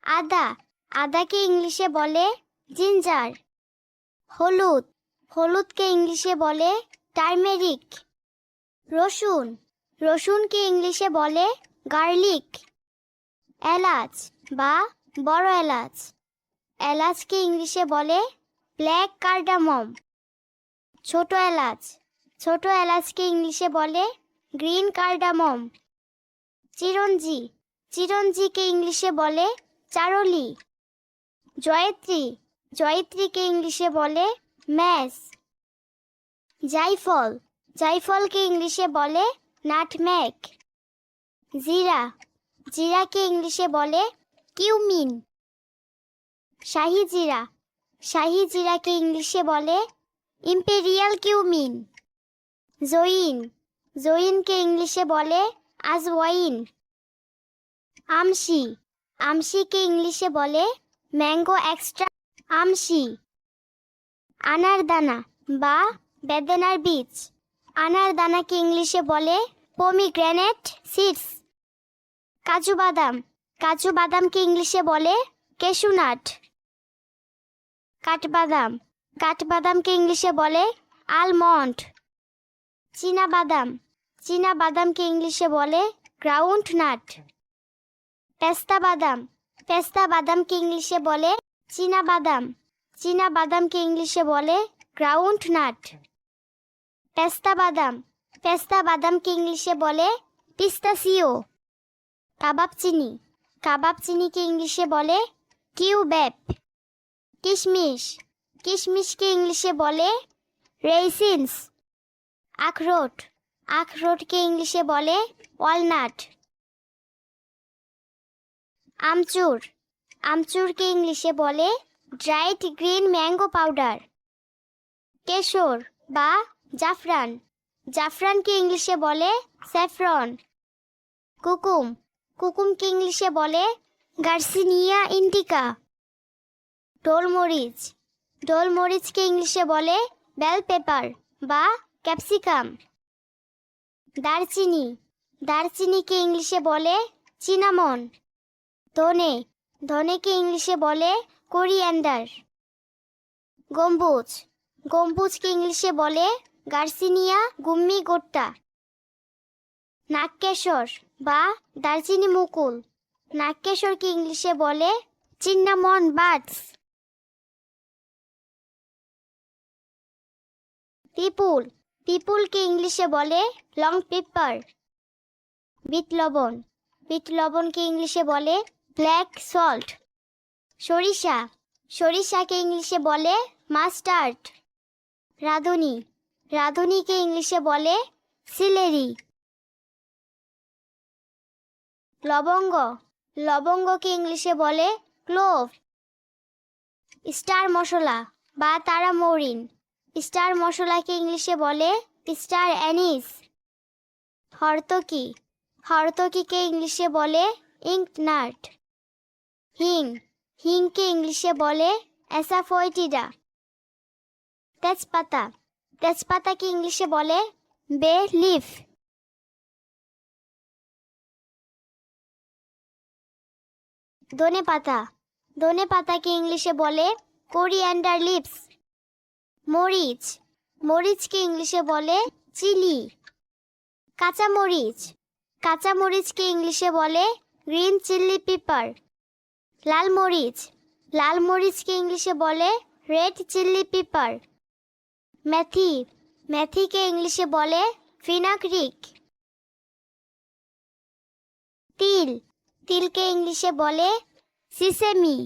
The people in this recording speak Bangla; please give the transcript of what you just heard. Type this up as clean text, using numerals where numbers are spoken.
আদা, আদাকে ইংলিশে বলে জিঞ্জার। হলুদ, হলুদকে ইংলিশে বলে টার্মেরিক। রসুন, রসুনকে ইংলিশে বলে গার্লিক। এলাচ বা বড় এলাচ, এলাচকে ইংলিশে বলে ব্ল্যাক কার্ডামম। ছোট এলাচ, ছোট এলাচকে ইংলিশে বলে গ্রিন কার্ডামম। চিরঞ্জি, চিরঞ্জিকে ইংলিশে বলে চারলি। জয়ত্রী, জয়ত্রীকে ইংলিশে বলে ম্যাস। জাইফল, জাইফলকে ইংলিশে বলে নাটমেগ। জিরা, জিরাকে ইংলিশে বলে কিউমিন। শাহি জিরা, শাহি জিরাকে ইংলিশে বলে ইম্পেরিয়াল কিউমিন। জয়িন, জয়িনকে ইংলিশে বলে আজওয়াইন। আমশি, আমশিকে ইংলিশে বলে ম্যাঙ্গো এক্সট্রা আমশি। আনারদানা বা বেদানার বীজ, আনারদানাকে ইংলিশে বলে পমিগ্রেনেট সিডস। কাজু বাদাম, কাজু বাদামকে ইংলিশে বলে ক্যাশুনাট। কাঠবাদাম, কাঠবাদামকে ইংলিশে বলে আলমন্ড। চীনা বাদাম, চীনা বাদামকে ইংলিশে বলে গ্রাউন্ড নাট। পেস্তা বাদাম, পেস্তা বাদামকে ইংলিশে বলে চীনা বাদাম, চীনা বাদামকে ইংলিশে বলে গ্রাউন্ড নাট। পেস্তা বাদাম, পেস্তা বাদামকে ইংলিশে বলে পিস্তাচিও। কাবাব চিনি, কাবাব চিনিকে ইংলিশে বলে কিউবেপ। কিশমিশ, কিশমিশকে ইংলিশে বলে রেইসিনস। আখরোট, আখরোটকে ইংলিশে বলে ওয়ালনাট। আমচুর, আমচুরকে ইংলিশে বলে ড্রাইড গ্রিন ম্যাঙ্গো পাউডার। কেশর বা জাফরান, জাফরানকে ইংলিশে বলে স্যাফরন। কুকুম, কুকুমকে ইংলিশে বলে গার্সিনিয়া ইন্ডিকা। গোলমরিচ, গোলমরিচকে ইংলিশে বলে বেল পেপার বা ক্যাপসিকাম। দারচিনি, দারচিনিকে ইংলিশে বলে চিনামন। ধনে, ধনেকে ইংলিশে বলে কোরিয়ান্ডার। গম্বুজ, গম্বুজকে ইংলিশে বলে গার্সিনিয়া গুম্মিগোট্টা। নাগকেশর বা দারচিনি মুকুল, নাগকেশরকে ইংলিশে বলে চিন্নামন বাডস। পিপুল, পিপুলকে ইংলিশে বলে লং পেপার। বিট লবণ, বিট লবণকে ইংলিশে বলে ব্ল্যাক সল্ট। সরিষা, সরিষাকে ইংলিশে বলে মাস্টার্ড। রাঁধুনি, রাঁধুনিকে ইংলিশে বলে সিলেরি। লবঙ্গ, লবঙ্গকে ইংলিশে বলে ক্লোভ। স্টার মশলা বা তারা মৌরিন, স্টার মশলাকে ইংলিশে বলে স্টার অ্যানিস। হরতকি, হরতকিকে ইংলিশে বলে ইঙ্ক নাট। হিং, হিংকে ইংলিশে বলে অ্যাসাফোয়েটিডা। তেজপাতা, তেজপাতাকে ইংলিশে বলে বে লিফ। ধনে পাতা, ধনে পাতাকে ইংলিশে বলে কোরিয়ান্ডার লিভস। মরিচ, মরিচকে ইংলিশে বলে চিলি। কাঁচামরিচ, কাঁচামরিচকে ইংলিশে বলে গ্রিন চিলি পেপার। লাল মরিচ, লাল মরিচকে ইংলিশে বলে রেড চিলি পেপার। মেথি, মেথিকে ইংলিশে বলে ফিনাগ্রিক। তিল, তিলকে ইংলিশে বলে সিসেমি।